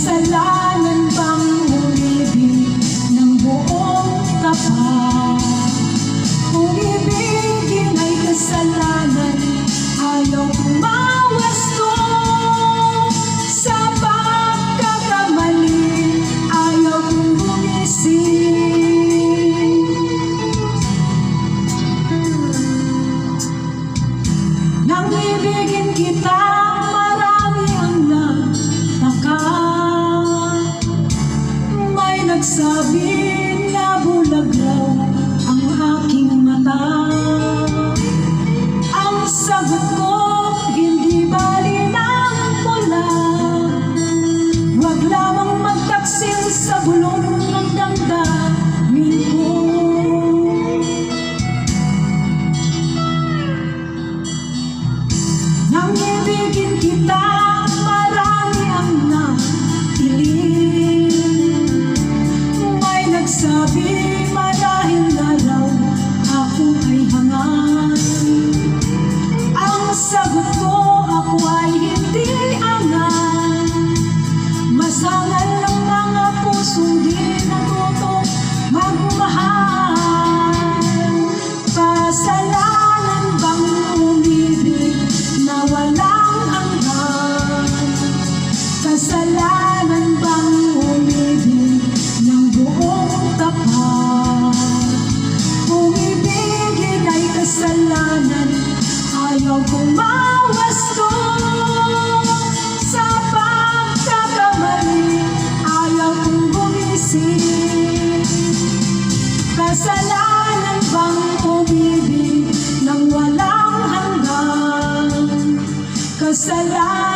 Kasalanan bang umibig ng buong tapat? Kung ibigin ay kasalanan, ayaw kumawasto. Sa pagkakamali, ayaw kong gumising. Nang ibigin kita, marami ang nagtaka. May nagsabi na bulag raw ang aking mata. Ang sagot ko, hindi bali ng pula. Huwag lamang magtaksil sa bulong ng damdamin ko. Nang ibigin kita, marami ang nakilig. May nagsabi marahil na raw ako ay hangal. Ang sagot ko, ako ay hindi angal. Masangal ng mga pusong di natutong magmahal. Kasalanan bang umibig na walang hanggan? Kasalanan bang umibig ng buong tapat? Kung ibigin ay kasalanan, ayaw kong mawasto. Sa pagkakamali, ayaw kong gumising. Kasalanan bang umibig ng walang hanggan? Kasalanan